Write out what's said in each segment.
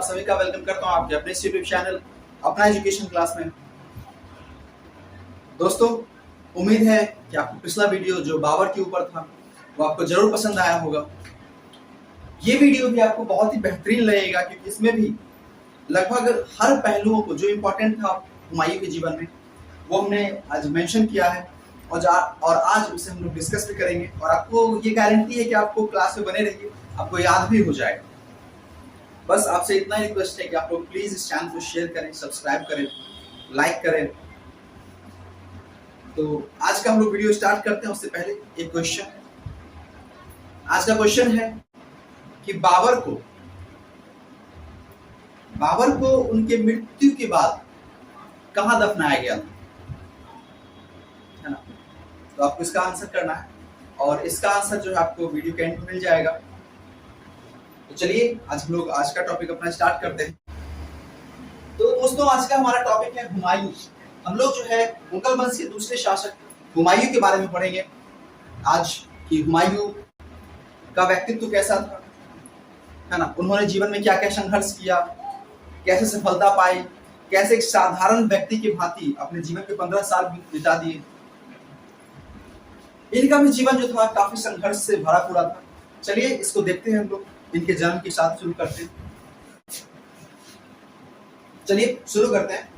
आप सभी का वेलकम करता हूं आपके अपने यूट्यूब चैनल अपना एजुकेशन क्लास में। दोस्तों, उम्मीद है कि आपको पिछला वीडियो जो बाबर के ऊपर था वो आपको जरूर पसंद आया होगा। ये वीडियो भी आपको बहुत ही बेहतरीन लगेगा क्योंकि इसमें भी लगभग हर पहलुओं को जो इम्पोर्टेंट था हुमायूं के जीवन में वो हमने आज मेंशन किया है और आज उसे हम लोग डिस्कस भी करेंगे। और आपको ये गारंटी है कि आपको क्लास में बने रहिए, आपको याद भी हो जाएगा। बस आपसे इतना ही रिक्वेस्ट है कि आप लोग प्लीज इस चैनल को शेयर करें, सब्सक्राइब करें, लाइक करें। तो आज का हम लोग वीडियो स्टार्ट करते हैं उससे पहले एक क्वेश्चन। आज का क्वेश्चन है कि बाबर को उनके मृत्यु के बाद कहां दफनाया गया था, है ना? तो आपको इसका आंसर करना है और इसका आंसर जो है आपको वीडियो के एंड में मिल जाएगा। तो चलिए आज हम लोग आज का टॉपिक अपना स्टार्ट करते हैं। तो दोस्तों, आज का हमारा टॉपिक है हुमायूं। हम लोग जो है मुगल वंश के दूसरे शासक हुमायूं के बारे में पढ़ेंगे आज कि हुमायूं का व्यक्तित्व कैसा था, है ना? उन्होंने जीवन में क्या क्या संघर्ष किया, कैसे सफलता पाई, कैसे एक साधारण व्यक्ति के भांति अपने जीवन के 15 साल बिता दिए। इनका भी जीवन जो था काफी संघर्ष से भरा पूरा था। चलिए इसको देखते हैं हम लोग, इनके जन्म के साथ शुरू करते हैं। चलिए शुरू करते हैं।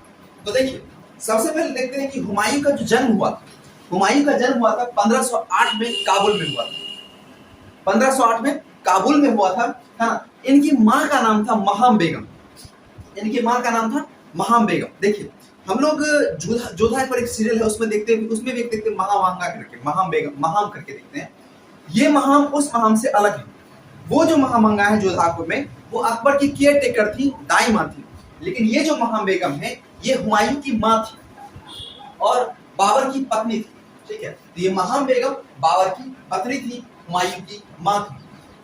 तो देखिए, सबसे पहले देखते हैं कि हुमायूं का जो जन्म हुआ था, हुमायूं का जन्म हुआ था 1508 में काबुल में हुआ था। 1508 में काबुल में हुआ था, है ना? इनकी माँ का नाम था महाम बेगम। इनकी माँ का नाम था महाम बेगम। देखिए, हम लोग जोधा पर एक सीरियल है उसमें देखते हैं, उसमें भी एक देखते हैं महावांगा करके, महाम बेगम, महाम करके देखते हैं। ये महाम उस महाम से अलग है। वो जो महामंगा है जोधापुर में, वो अकबर की केयर टेकर थी, दाई माँ थी। लेकिन ये जो महाम बेगम है ये हुमायूं की माँ थी और बाबर की पत्नी थी। ठीक है, तो ये महाम बेगम बाबर की पत्नी थी, हुमायूं की माँ थी।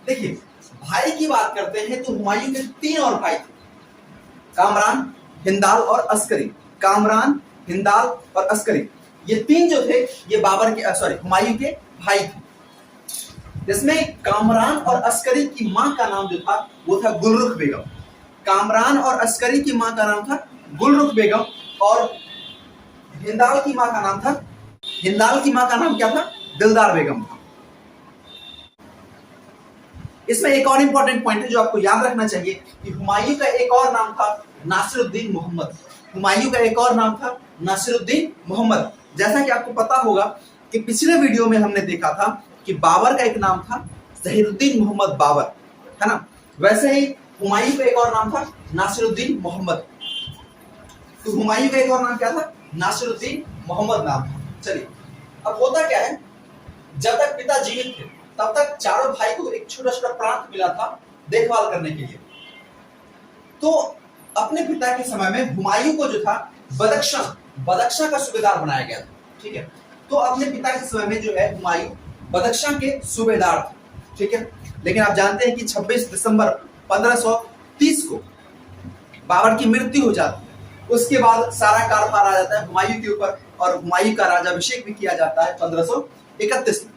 देखिए, भाई की बात करते हैं तो हुमायूं के 3 और भाई थे, कामरान, हिंदाल और अस्करी। कामरान, हिंदाल और अस्करी, ये 3 जो थे ये बाबर के हुमायूं के भाई थे। जिसमें कामरान और अस्करी की मां का नाम जो था वो था गुलरुख बेगम। कामरान और अस्करी की मां का नाम था गुलरुख बेगम और हिंदाल की मां का नाम क्या था? दिलदार बेगम था। इसमें एक और इंपॉर्टेंट पॉइंट है जो आपको याद रखना चाहिए कि हुमायूं का एक और नाम था नासिरुद्दीन मोहम्मद। हुमायूं का एक और नाम था नासिरुद्दीन मोहम्मद। जैसा कि आपको पता होगा कि पिछले वीडियो में हमने देखा था कि बाबर का एक नाम था जहीरुद्दीन मोहम्मद बाबर, है ना? वैसे ही हुमायूं का एक और नाम था नासिरुद्दीन मोहम्मद। तो हुमायूं का एक और नाम क्या था? नासिरुद्दीन मोहम्मद नाम था। चलिए, अब होता क्या है, जब तक पिता जीवित थे तब तक चारों भाई को एक छोटा छोटा प्रांत मिला था देखभाल करने के लिए। तो अपने पिता के समय में हुमायूं को जो था बदख्शां का सूबेदार बनाया गया था। ठीक है, तो अपने पिता के समय में जो है हुमायूं बदख्शां के सूबेदार थे। ठीक है, लेकिन आप जानते हैं कि 26 दिसंबर 1530 को बाबर की मृत्यु हो जाती है। उसके बाद सारा कारभार आ जाता है हुमायूं के ऊपर और हुमायूं का राजाभिषेक भी किया जाता है 1531 में।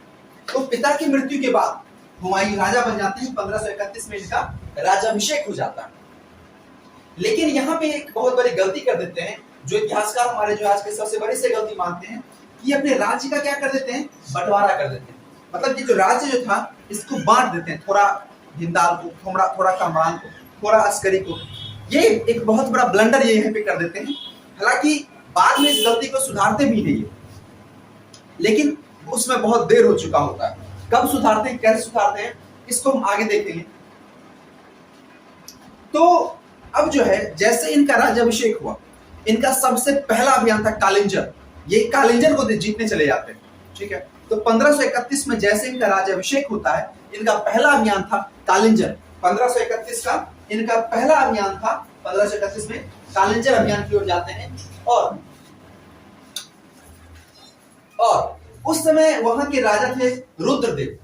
तो पिता की मृत्यु के बाद हुमायूं राजा बन जाते हैं। 1531 में इनका राजाभिषेक हो जाता है। लेकिन यहाँ पे एक बहुत बड़ी गलती कर देते हैं जो इतिहासकार हमारे जो आज के सबसे बड़ी से गलती मानते हैं कि अपने राज्य का क्या कर देते हैं? बंटवारा कर देते हैं। मतलब ये जो राज्य जो था इसको बांट देते हैं, थोड़ा हिंदाल को, थोड़ा कामरान को, थोड़ा अस्करी को। ये एक बहुत बड़ा ब्लंडर ये यहाँ पे कर देते हैं। हालांकि बाद में इस गलती को सुधारते भी नहीं है, लेकिन उसमें बहुत देर हो चुका होता है। कब सुधारते हैं, कैसे सुधारते हैं, इसको हम आगे देखेंगे। तो अब जो है जैसे इनका राज्याभिषेक हुआ, इनका सबसे पहला अभियान था कालिंजर। ये कालिंजर को जीतने चले जाते हैं। ठीक है, तो 1531 में जैसे इनका राज्याभिषेक होता है, इनका पहला अभियान था कालिंजर। 1531 का इनका पहला अभियान था। 1531 में कालिंजर अभियान की ओर जाते हैं और उस समय वहां के राजा थे रुद्रदेव।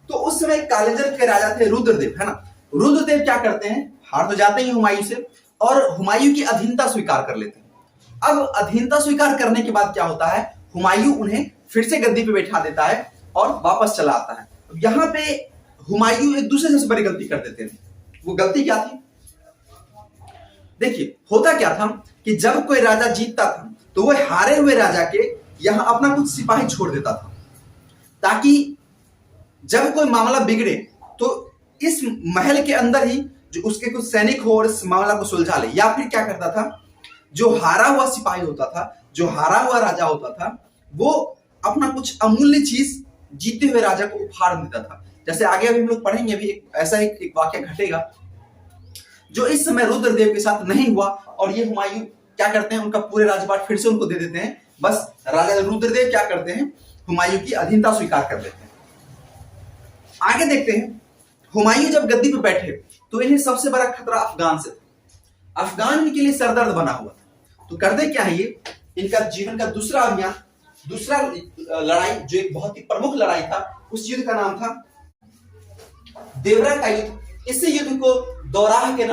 तो उस समय कालिंजर के राजा थे रुद्रदेव, है ना? रुद्रदेव क्या करते हैं, हार तो जाते ही हुमायूं से और हुमायूं की अधीनता स्वीकार कर लेते हैं। अब अधीनता स्वीकार करने के बाद क्या होता है, हुमायूं उन्हें फिर से गद्दी पे बैठा देता है और वापस चला आता है। यहाँ पे हुमायूं एक दूसरे से बड़ी गलती कर देते हैं। वो गलती क्या थी? देखिए होता क्या था कि जब कोई राजा जीतता था तो वह हारे हुए राजा के यहां अपना कुछ सिपाही छोड़ देता था, ताकि जब कोई मामला बिगड़े तो इस महल के अंदर ही जो उसके कुछ सैनिक हो और इस मामला को सुलझा ले। या फिर क्या करता था, जो हारा हुआ सिपाही होता था, जो हारा हुआ राजा होता था, वो अपना कुछ अमूल्य चीज जीते हुए राजा को उपहार देता था। जैसे आगे अभी हम लोग पढ़ेंगे, अभी ऐसा एक वाक्य घटेगा जो इस समय रुद्रदेव के साथ नहीं हुआ, और ये हुमायूं क्या करते हैं, उनका पूरे राजपाट फिर से उनको दे देते हैं। बस राजा रुद्रदेव क्या करते हैं, हुमायूं की अधीनता स्वीकार कर लेते हैं। आगे देखते हैं, हुमायूं जब गद्दी पर बैठे तो इन्हें सबसे बड़ा खतरा अफगान से था। अफगान के लिए सरदर्द बना हुआ था। तो करते क्या है, ये इनका जीवन का दूसरा अभियान, दूसरा लड़ाई जो एक बहुत ही प्रमुख लड़ाई था, उस युद्ध का नाम था देवरा का युद्ध। इस युद्ध को दौराह के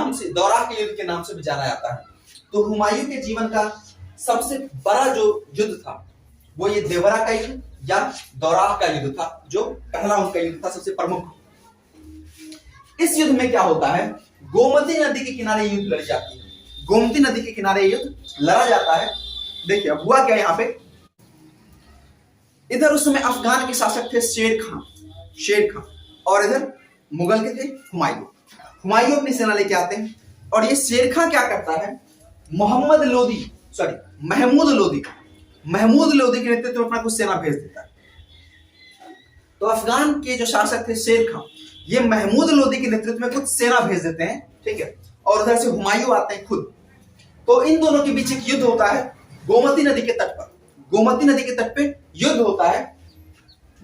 युद्ध के नाम से भी जाना जाता है। तो हुमायूं के जीवन का सबसे बड़ा जो युद्ध था वो ये देवरा का युद्ध या दौराह का युद्ध था, जो पहला उनका युद्ध था, सबसे प्रमुख। इस युद्ध में क्या होता है, गोमती नदी के किनारे युद्ध लड़ी जाती है। गोमती नदी के किनारे युद्ध लड़ा जाता है। देखिए अब हुआ क्या, यहाँ पे इधर उस समय अफगान के शासक थे शेर खान, और इधर मुगल के थे हुमायूं अपनी सेना लेके आते हैं, और ये शेर खान क्या करता है, महमूद लोदी के नेतृत्व में अपना कुछ सेना भेज देता है। तो अफगान के जो शासक थे शेर खान, ये महमूद लोदी के नेतृत्व में कुछ सेना भेज देते हैं, ठीक है, और उधर से हुमायूं आते हैं खुद। तो इन दोनों के बीच एक युद्ध होता है गोमती नदी के तट पर। गोमती नदी के तट पे युद्ध होता है,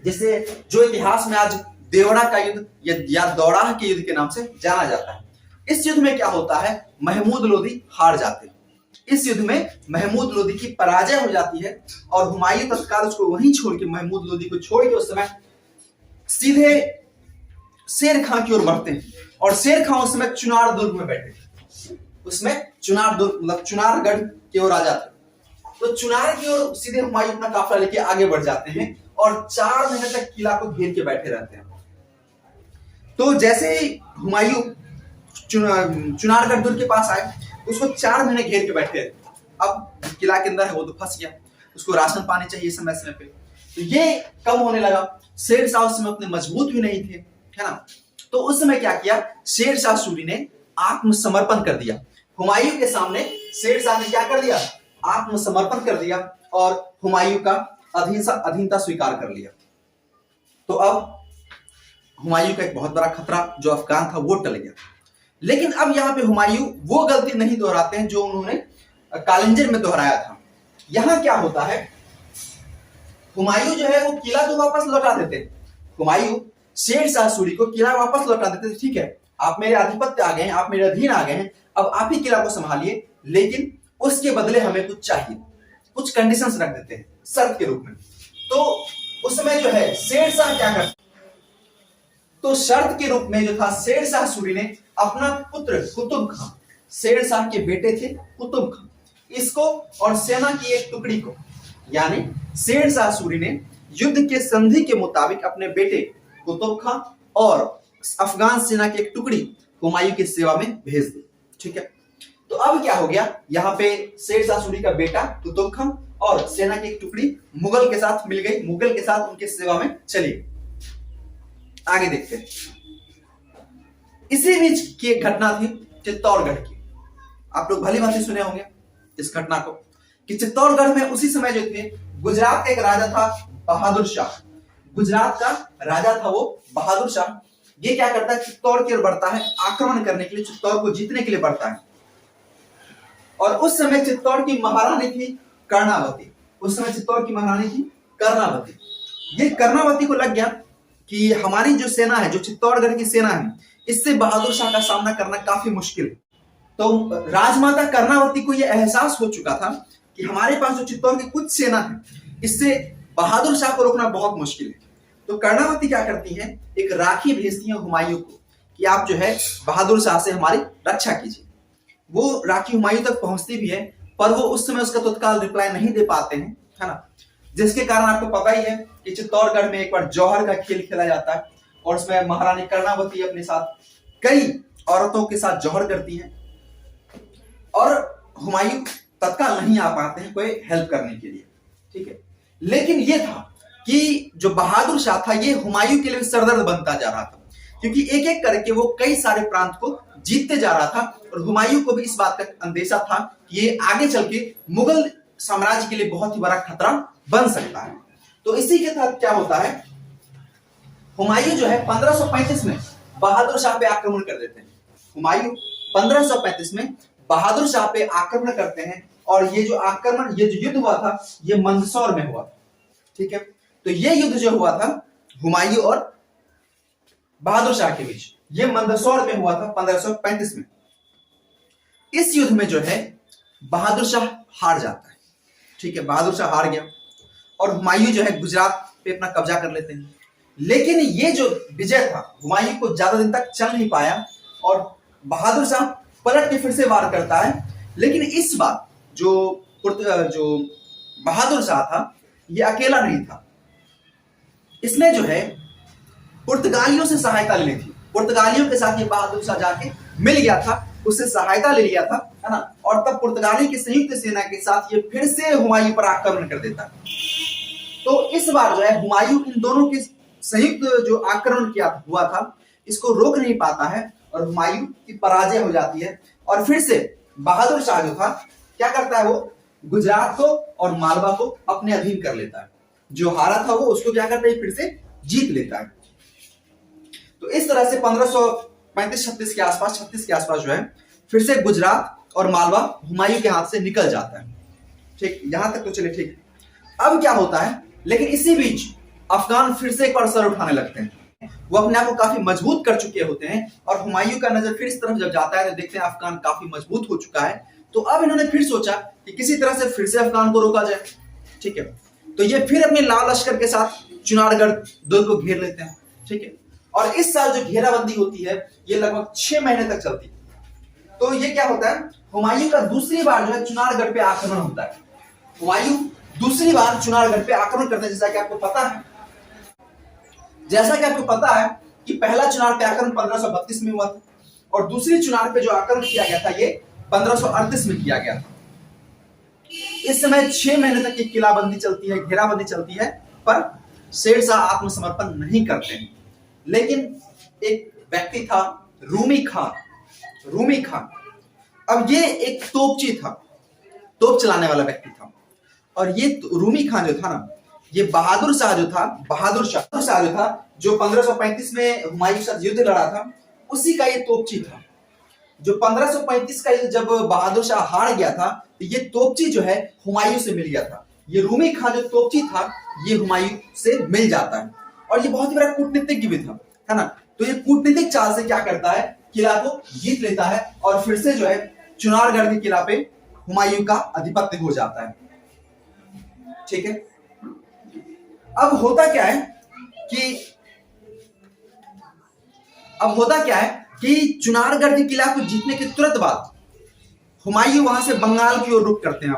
जिसे जो इतिहास में आज देवड़ा का युद्ध या दौराह के युद्ध के नाम से जाना जाता है। इस युद्ध में क्या होता है, महमूद लोदी हार जाते हैं। इस युद्ध में महमूद लोदी की पराजय हो जाती है, और हुमायूं तत्काल उसको वहीं छोड़ के, महमूद लोदी को छोड़ के उस समय सीधे शेर खां की ओर बढ़ते हैं। और शेर खां उस समय चुनार दुर्ग में बैठे, उसमें चुनार दुर्ग मतलब चुनारगढ़ की ओर आ जाते हैं। तो चुनार की ओर सीधे हुमायूं अपना काफिला लेके आगे बढ़ जाते हैं, और 4 महीने तक किला को घेर के बैठे रहते हैं। तो जैसे ही हुमायूं चुनारगढ़ दुर्ग के पास आए, उसको 4 महीने घेर के बैठे। अब किला के अंदर है, वो तो फंस गया, उसको राशन पानी चाहिए समय समय पे। तो ये कम होने लगा। शेर शाह उस समय उतने मजबूत भी नहीं थे, है ना। तो उस समय क्या किया, शेर शाह सूरी ने आत्मसमर्पण कर दिया। हुमायूं के सामने शेर शाह ने क्या कर दिया, आत्मसमर्पण कर दिया, और हुमायूं का अधीनता स्वीकार कर लिया। तो अब हुमायूं का एक बहुत बड़ा खतरा जो अफगान था वो टल गया। लेकिन अब यहाँ पे हुमायूं वो गलती नहीं दोहराते हैं जो उन्होंने कालिंजर में दोहराया था। यहां क्या होता है, हुमायूं जो है वो किला तो वापस लौटा देते। हुमायूं शेर शाह सूरी को किला वापस लौटा देते थे। ठीक है, आप मेरे आधिपत्य आ गए हैं, आप मेरे अधीन आ गए हैं, अब आप ही किला को संभालिए, लेकिन उसके बदले हमें कुछ चाहिए, कुछ कंडीशंस रख देते हैं शर्त के रूप में। तो उस समय जो है शेर शाह क्या करते, तो शर्त के रूप में जो था, शेर शाह सूरी ने अपना पुत्र कुतुब खान, शेर शाह के बेटे थे कुतुब खान, इसको और सेना की एक टुकड़ी को, यानी शेर शाह सूरी ने युद्ध के संधि के मुताबिक अपने बेटे कुतुब खान और अफगान सेना की एक टुकड़ी हुमायूं की सेवा में भेज दी। ठीक है, तो अब क्या हो गया, यहाँ पे शेर शाह सूरी का बेटा कुतुब खान और सेना की एक टुकड़ी मुगल के साथ मिल गई, मुगल के साथ उनकी सेवा में चली गई। आगे देखते हैं, इसी बीच की एक घटना थी चित्तौड़गढ़ की। आप लोग भली भांति सुने होंगे इस घटना को, कि चित्तौड़गढ़ में उसी समय जो थे गुजरात का एक राजा था बहादुर शाह, गुजरात का राजा था वो बहादुर शाह। ये क्या करता है, चित्तौड़ की ओर बढ़ता है आक्रमण करने के लिए, चित्तौड़ को जीतने के लिए बढ़ता है। और उस समय चित्तौड़ की महारानी थी कर्णावती, उस समय चित्तौड़ की महारानी थी कर्णावती। ये कर्णावती को लग गया कि हमारी जो सेना है, जो चित्तौड़गढ़ की सेना है, इससे बहादुर शाह का सामना करना काफी मुश्किल है। तो राजमाता कर्णावती को यह एहसास हो चुका था कि हमारे पास जो चित्तौड़ की कुछ सेना है, इससे बहादुर शाह को रोकना बहुत मुश्किल है। तो कर्णावती क्या करती है, एक राखी भेजती है हुमायूं को कि आप जो है बहादुर शाह से हमारी रक्षा कीजिए। वो राखी हुमायूं तक पहुंचती भी है, पर वो उस समय उसका तत्काल रिप्लाई नहीं दे पाते हैं, है ना। जिसके कारण आपको पता ही है कि चित्तौड़गढ़ में एक बार जौहर का खेल खेला जाता है, और उसमें महारानी कर्णावती अपने साथ कई औरतों के साथ जौहर करती हैं। और हुमायूं तत्काल नहीं आ पाते हैं कोई हेल्प करने के लिए, ठीक है। लेकिन ये था कि जो बहादुर शाह था ये हुमायूं के लिए सरदर्द बनता जा रहा था, क्योंकि एक एक करके वो कई सारे प्रांत को जीतते जा रहा था और हुमायूं को भी इस बात का अंदेशा था कि ये आगे चल के मुगल साम्राज्य के लिए बहुत ही बड़ा खतरा बन सकता है। तो इसी के तहत क्या होता है, हुमायूं जो है 1535 में बहादुर शाह पे आक्रमण कर देते हैं। हुमायूं 1535 में बहादुर शाह पे आक्रमण करते हैं और ये जो आक्रमण, ये जो युद्ध हुआ था ये मंदसौर में हुआ था, ठीक है। तो ये युद्ध जो हुआ था हुमायूं और बहादुर शाह के बीच, ये मंदसौर में हुआ था 1535 में। इस युद्ध में जो है बहादुर शाह हार जाता है, ठीक है। बहादुर शाह हार गया और हुमायूं जो है गुजरात पे अपना कब्जा कर लेते हैं। लेकिन ये जो विजय था हुमायूं को ज्यादा दिन तक चल नहीं पाया और बहादुर शाह पलट के फिर से वार करता है। लेकिन इस बार जो बहादुर शाह था ये अकेला नहीं था, इसने जो है पुर्तगालियों से सहायता ली थी। पुर्तगालियों के साथ ये बहादुर शाह जाके मिल गया था, उससे सहायता ले लिया था, है ना। और तब पुर्तगाली की संयुक्त सेना के साथ ये फिर से हुमायूं पर आक्रमण कर देता है। तो इस बार जो है हुमायूं इन दोनों के संयुक्त जो आक्रमण किया हुआ था इसको रोक नहीं पाता है और हुमायूं की पराजय हो जाती है। और फिर से बहादुर शाह जो था क्या करता है, वो गुजरात को और मालवा को अपने अधीन कर लेता है। जो हारा था वो उसको क्या करता है, फिर से जीत लेता है। तो इस तरह से 1535-36 के आसपास, 36 के आसपास जो है फिर से गुजरात और मालवा हुमायूं के हाथ से निकल जाता है, ठीक। यहां तक तो चले ठीक। अब क्या होता है, लेकिन इसी बीच अफगान फिर से एक बार सर उठाने लगते हैं। वो अपने आप को काफी मजबूत कर चुके होते हैं और हुमायूं का नजर फिर इस तरफ जब जाता है तो देखते हैं अफगान काफी मजबूत हो चुका है। तो अब इन्होंने फिर सोचा कि किसी तरह से फिर से अफगान को रोका जाए, ठीक है। तो ये फिर अपने लाल लश्कर के साथ चुनारगढ़ दुर्ग को घेर लेते हैं, ठीक है। और इस साल जो घेराबंदी होती है ये लगभग 6 महीने तक चलती है। तो ये क्या होता है, हुमायूं का दूसरी बार जो है चुनारगढ़ पे आक्रमण होता है। हुमायूं दूसरी बार चुनारगढ़ पे आक्रमण करते हैं। जैसा कि आपको पता है कि पहला चुनार पे आक्रमण 1532 में हुआ था और दूसरी चुनार पे जो आक्रमण किया गया था ये 1538 में किया गया था। इस समय 6 महीने तक की किलाबंदी चलती है, घेराबंदी चलती है, पर शेरशाह आत्मसमर्पण नहीं करते हैं। लेकिन एक व्यक्ति था रूमी खान। अब ये एक तोपची था, तोप चलाने वाला व्यक्ति था। और ये रूमी खान जो था ना, ये बहादुर शाह जो था जो 1535 में हुमायूं के साथ युद्ध लड़ा था, उसी का ये तोपची था। जो 1535 का युद्ध जब बहादुर शाह हार गया था तो ये तोपची जो है हुमायूं से मिल गया था। ये रूमी खान जो तोपची था ये हुमायूं से मिल जाता है और ये बहुत ही बड़ा कूटनीतिज्ञ भी था, है ना। तो ये कूटनीतिक चाल से क्या करता है, किला को जीत लेता है और फिर से जो है चुनारगढ़ के किला पे हुमायूं का आधिपत्य हो जाता है, ठीक है। अब होता क्या है कि चुनारगढ़ के किला को जीतने के तुरंत बाद हुमायूं वहां से बंगाल की ओर रुख करते हैं।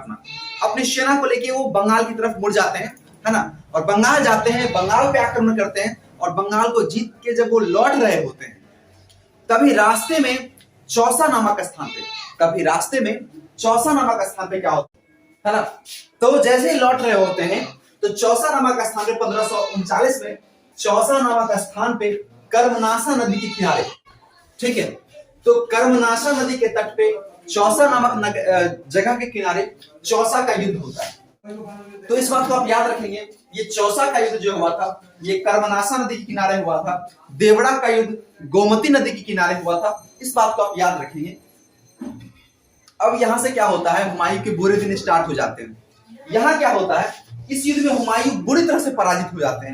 अपनी सेना को लेके वो बंगाल की तरफ मुड़ जाते हैं, है ना। और बंगाल जाते हैं, बंगाल पे आक्रमण करते हैं और बंगाल को जीत के जब वो लौट रहे होते हैं तभी रास्ते में चौसा नामक स्थान पे क्या होता है ना। तो जैसे ही लौट रहे होते हैं तो चौसा नामक स्थान पे 1539 में चौसा नामक स्थान पे कर्मनाशा नदी के किनारे, ठीक है। तो कर्मनाशा नदी के तट पे चौसा नामक जगह के किनारे चौसा का युद्ध होता है। तो इस बात को आप याद रखेंगे, ये चौसा का युद्ध जो हुआ था ये कर्मनाशा नदी के किनारे हुआ था। देवड़ा का युद्ध गोमती नदी के किनारे हुआ था। इस बात को आप याद रखेंगे। अब यहां से क्या होता है, हुमायूं के बुरे दिन स्टार्ट हो जाते हैं। यहां क्या होता है, इस युद्ध में हुमायूं बुरी तरह से पराजित हो जाते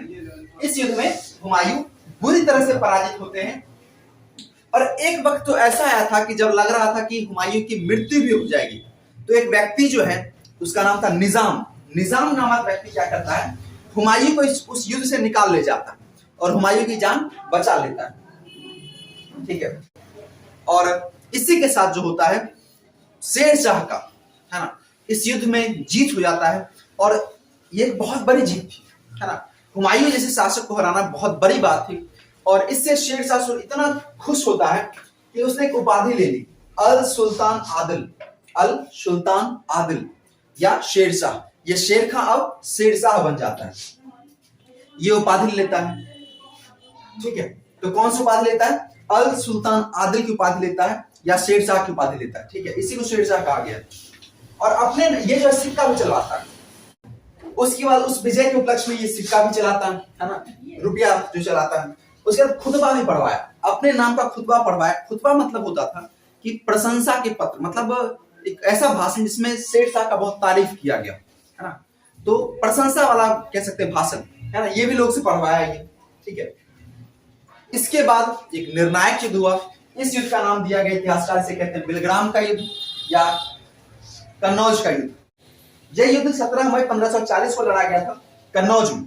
हैं। और एक वक्त तो ऐसा आया था कि जब लग रहा था कि हुमायूं की मृत्यु भी हो जाएगी, तो एक व्यक्ति जो है उसका नाम था निजाम नामक व्यक्ति क्या करता है, हुमायूं को उस युद्ध से निकाल ले जाता है और हुमायूं की जान बचा लेता है, ठीक है। और इसी के साथ जो होता है शेरशाह का, है ना, इस युद्ध में जीत हो जाता है और ये एक बहुत बड़ी जीत थी, है ना। हुमायूं जैसे शासक को हराना बहुत बड़ी बात थी और इससे शेरशाह इतना खुश होता है कि उसने एक उपाधि ले ली, अल सुल्तान आदिल। अल सुल्तान आदिल या शेरशाह। ये शेर खां अब शेरशाह बन जाता है, ये उपाधि लेता है। ठीक है, तो कौन सी उपाधि लेता है? अल सुल्तान आदिल की उपाधि लेता है या शेरशाह की उपाधि लेता है। ठीक है, इसी को शेरशाह कहा गया। और अपने ये जो सिक्का भी चलवाता है, उसके बाद उस विजय के उपलक्ष्य में ये सिक्का भी चलाता है ना, रुपया जो चलाता है। उसके बाद खुतबा भी पढ़वाया, अपने नाम का खुतबा पढ़वाया। खुतबा मतलब होता था कि प्रशंसा के पत्र, मतलब एक ऐसा भाषण जिसमें शेरशाह का बहुत तारीफ किया गया, है ना, तो प्रशंसा वाला कह सकते हैं भाषण, है ना, ये भी लोग से पढ़वाया ये। ठीक है, इसके बाद एक निर्णायक युद्ध हुआ। इस युद्ध का नाम दिया गया, इतिहासकार इसे कहते हैं बिलग्राम का युद्ध या कन्नौज का युद्ध। यह युद्ध 17 मई 1540 को लड़ा गया था कन्नौज में।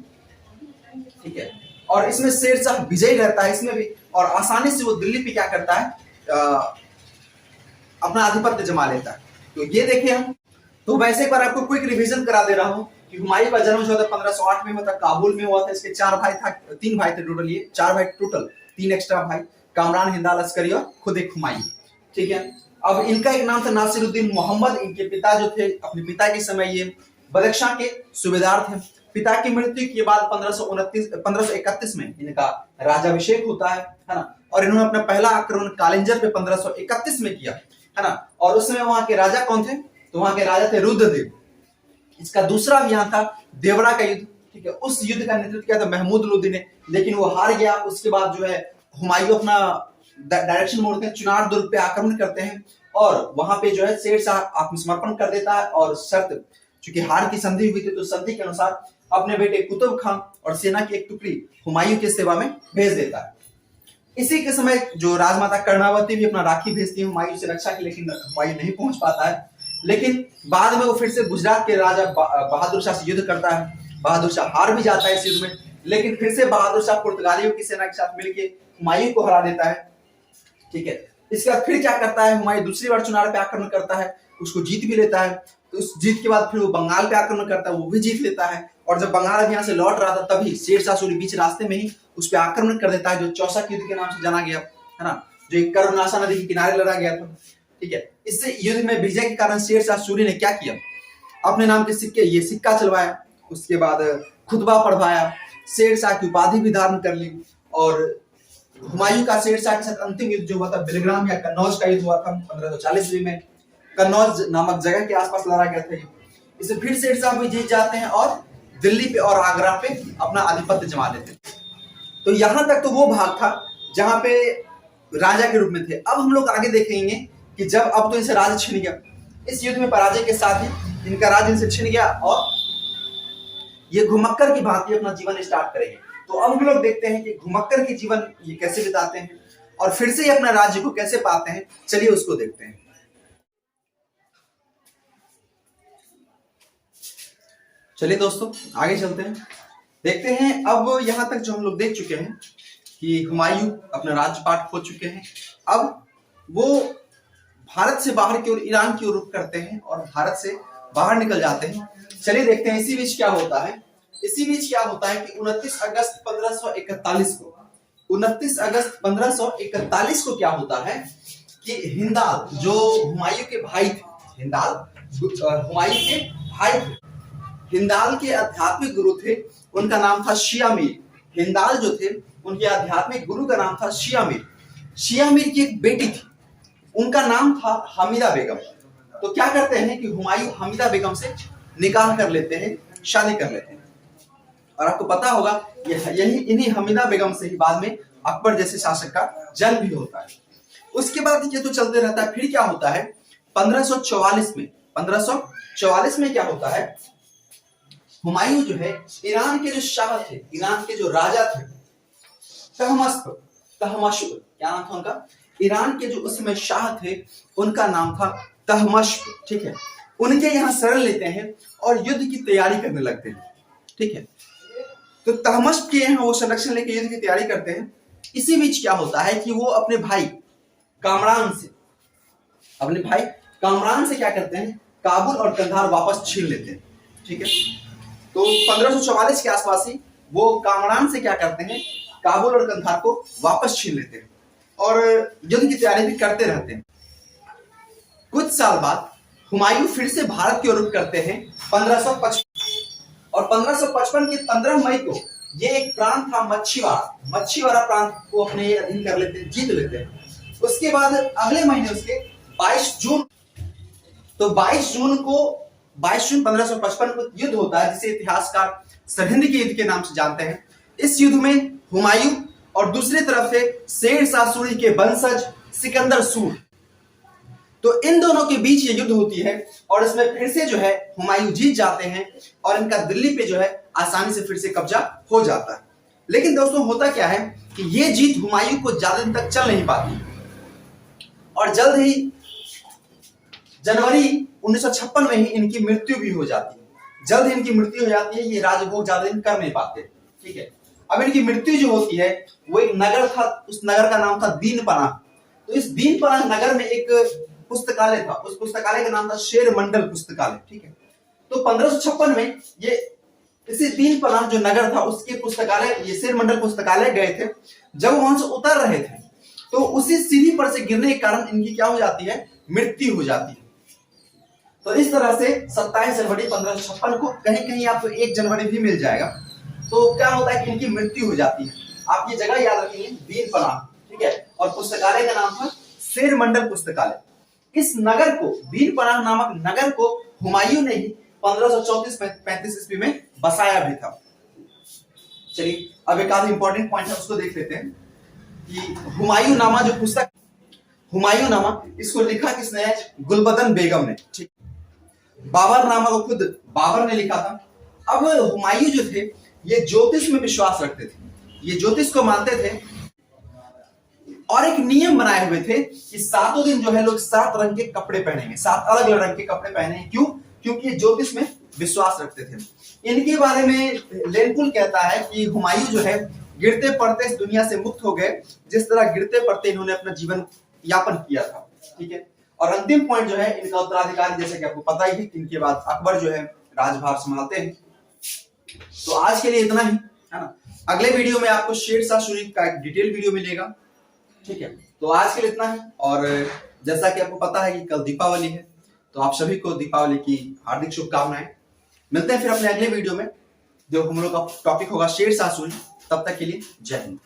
ठीक है, और इसमें शेरशाह विजयी रहता है इसमें भी, और आसानी से वो दिल्ली पे क्या करता है, अपना आधिपत्य जमा लेता है। तो ये देखिए हम, तो वैसे एक बार आपको क्विक रिवीजन करा दे रहा हूं कि हुमायूं का जन्म जो था 1508 में हुआ था, काबुल में हुआ था। इसके 4 भाई था, 3 भाई थे टोटल, ये 4 भाई टोटल, 3 एक्स्ट्रा भाई, कामरान, हिंदाल, अस्करी और खुद एक हुमायूं। ठीक है, अब इनका एक नाम था नासिरुद्दीन मोहम्मद। इनके पिता जो थे, अपने पिता के समय ये बदख्शां के सूबेदार थे। पिता की मृत्यु के बाद 1531 में इनका राजाभिषेक होता है ना, और इन्होंने अपना पहला आक्रमण कालिंजर पे 1531 में किया, है ना। और उस समय वहां के राजा कौन थे? तो वहां के राजा थे रुद्रदेव। इसका दूसरा अभियान था देवड़ा का युद्ध। ठीक है, उस युद्ध का नेतृत्व किया था महमूद लोदी ने, लेकिन वो हार गया। उसके बाद जो है हुमायूं अपना डायरेक्शन मोड़ते हैं, चुनार दुर्ग पे आक्रमण करते हैं और वहां पे जो है शेरशाह आत्मसमर्पण कर देता है और शर्त, चूंकि हार की संधि हुई थी तो संधि के अनुसार अपने बेटे कुतुब खान और सेना की एक टुकड़ी हुमायूं की सेवा में भेज देता है। इसी के समय जो राजमाता कर्णावती भी अपना राखी भेजती है हुमायूं से रक्षा के, लेकिन हुमायूं नहीं पहुंच पाता है। लेकिन बाद में वो फिर से गुजरात के राजा बहादुर शाह से युद्ध करता है। बहादुर शाह हार भी जाता है इस युद्ध में, लेकिन फिर से बहादुर शाह पुर्तगालियों की सेना के साथ मिलकर हुमायूं को हरा देता है। ठीक है, इसके बाद फिर क्या करता है, हुमायूं दूसरी बार चुनार पे आक्रमण करता है, उसको जीत भी लेता है। तो उस जीत के बाद फिर वो बंगाल पे आक्रमण करता है, वो भी जीत लेता है। और जब बंगाल अभियान से लौट रहा था तभी शेरशाह सूरी बीच रास्ते में ही उस पर आक्रमण कर देता है, जो चौसा युद्ध के नाम से जाना गया, है ना, जो एक कर्मनाशा नदी के किनारे लड़ा गया था। ठीक है, इस युद्ध में विजय के कारण शेरशाह सूरी ने क्या किया, अपने नाम के सिक्के, ये सिक्का चलवाया, उसके बाद खुतबा पढ़वाया, शेरशाह की उपाधि भी धारण कर ली। और हुमायूं का शेरशाह के साथ अंतिम युद्ध जो हुआ था बिलग्राम या कन्नौज का युद्ध हुआ था 1540 में, कन्नौज नामक जगह के आसपास लड़ा गया था। इसे फिर शेरशाह भी जीत जाते हैं और दिल्ली पे और आगरा पे अपना आधिपत्य जमा लेते हैं। तो यहां तक तो वो भाग था जहां पे राजा के रूप में थे। अब हम लोग आगे देखेंगे कि जब अब तो इनसे राज्य छिन गया, इस युद्ध में पराजय के साथ ही इनका राज्य इनसे छिन गया और ये घुमक्कर की भांति अपना जीवन स्टार्ट करेंगे। तो अब हम लोग देखते हैं कि घुमक्कर की जीवन ये कैसे बिताते हैं और फिर से ये अपना राज्य को कैसे पाते हैं। चलिए उसको देखते हैं। चलिए दोस्तों आगे चलते हैं, देखते हैं। अब यहां तक जो हम लोग देख चुके हैं कि हुमायूं अपना राज्यपाट खो चुके हैं। अब वो भारत से बाहर की ओर, ईरान की ओर रुख करते हैं और भारत से बाहर निकल जाते हैं। चलिए देखते हैं इसी बीच क्या होता है। इसी बीच क्या होता है कि 29 अगस्त 1541 को, 29 अगस्त 1541 को क्या होता है कि हिंदाल, जो हुमायूं के भाई थे, हिंदाल हुमायूं के भाई थे, हिंदाल के आध्यात्मिक गुरु थे, उनका नाम था शिया मीर। हिंदाल जो थे उनके आध्यात्मिक गुरु का नाम था शिया मीर। शिया मीर की एक बेटी थी, उनका नाम था हमीदा बेगम। तो क्या करते हैं कि हुमायूं हमीदा बेगम से निकाह कर लेते हैं, शादी कर लेते हैं। और आपको पता होगा यही इन्हीं हमीदा बेगम से ही बाद में अकबर जैसे शासक का जन्म भी होता है। उसके बाद ये तो चलते रहता है। फिर क्या होता है 1544 में क्या होता है, हुमायूं जो है ईरान के जो शाह थे, ईरान के जो राजा थे, तहमस्प, क्या नाम था उनका, ईरान के जो उस समय शाह थे उनका नाम था तहमस्प। ठीक है, उनके यहाँ शरण लेते हैं और युद्ध की तैयारी करने लगते हैं। ठीक है, तो तहमस्प के यहाँ वो संरक्षण लेके युद्ध की तैयारी करते हैं। इसी बीच क्या होता है कि वो अपने भाई कामरान से क्या करते हैं, काबुल और कंधार वापस छीन लेते हैं। ठीक है, तो 1544 के आसपास ही वो कामरान से क्या करते हैं, काबुल और कंधार को वापस छीन लेते हैं और युद्ध की तैयारी भी करते रहते हैं। कुछ साल बाद हुमायूं फिर से भारत की ओर रुख करते हैं 1555 और 1555 के 15 मई को ये एक प्रांत था मच्छीवाड़ा प्रांत को अपने अधीन कर लेते हैं, जीत लेते हैं। उसके बाद अगले महीने उसके 22 जून, तो 22 जून 1555 को युद्ध होता है जिसे इतिहासकार सरहिंद के युद्ध के नाम से जानते हैं। इस युद्ध में हुमायूं और दूसरी तरफ से शेर शाह सूरी के वंशज सिकंदर सूर, तो इन दोनों के बीच ये युद्ध होती है और इसमें फिर से जो है हुमायूं जीत जाते हैं और इनका दिल्ली पे जो है आसानी से फिर से कब्जा हो जाता है। लेकिन दोस्तों होता क्या है कि ये जीत हुमायूं को ज्यादा दिन तक चल नहीं पाती और जल्द ही जनवरी 1956 में ही इनकी मृत्यु भी हो जाती है। जल्द ही इनकी मृत्यु हो जाती है, ये राजभोग ज्यादा दिन कर नहीं पाते। ठीक है, अब इनकी मृत्यु जो होती है वो एक नगर था, उस नगर का नाम था दीनपनाह। तो इस दीनपनाह नगर में एक पुस्तकालय था, उस पुस्तकालय का नाम था शेर मंडल पुस्तकालय। ठीक है, तो 1556 में ये इसी दीनपनाह जो नगर था उसके पुस्तकालय, ये शेर मंडल पुस्तकालय गए थे। जब वहां से उतर रहे थे तो उसी सीढ़ी पर से गिरने के कारण इनकी क्या हो जाती है, मृत्यु हो जाती है। तो इस तरह से 27 जनवरी 1556 को, कहीं कहीं आपको 1 जनवरी भी मिल जाएगा, तो क्या होता है कि इनकी मृत्यु हो जाती है। आप ये जगह याद रखेंगे, दीनपनाह। ठीक है, और पुस्तकालय का नाम था शेर मंडल पुस्तकालय। इस नगर को, दीनपनाह नामक नगर को हुमायूं ने ही 1534-35 ईस्वी में बसाया भी था। चलिए अब एक आध इंपॉर्टेंट पॉइंट है उसको देख लेते हैं कि हुमायूंनामा जो पुस्तक, हुमायूंनामा इसको लिखा किसने है, गुलबदन बेगम ने। ठीक, बाबरनामा को खुद बाबर ने लिखा था। अब हुमायूं जो थे ये ज्योतिष में विश्वास रखते थे, ये ज्योतिष को मानते थे और एक नियम बनाए हुए थे कि 7 दिन जो है लोग 7 रंग के कपड़े पहनेंगे, 7 अलग अलग रंग के कपड़े पहनेंगे। क्यों? क्योंकि ये ज्योतिष में विश्वास रखते थे। इनके बारे में लेनपुल कहता है कि हुमायूं जो है गिरते पड़ते इस दुनिया से मुक्त हो गए, जिस तरह गिरते पड़ते इन्होंने अपना जीवन यापन किया था। ठीक है, और अंतिम पॉइंट जो है इनका उत्तराधिकारी, जैसे कि आपको पता ही है, इनके बाद अकबर जो है राजभार संभालते हैं। तो आज के लिए इतना ही, है ना। अगले वीडियो में आपको शेर शाह सूरी का एक डिटेल वीडियो मिलेगा। ठीक है, तो आज के लिए इतना ही। और जैसा कि आपको पता है कि कल दीपावली है, तो आप सभी को दीपावली की हार्दिक शुभकामनाएं। मिलते हैं फिर अपने अगले वीडियो में, जो हम लोग का टॉपिक होगा शेर शाह सूरी। तब तक के लिए जय हिंद।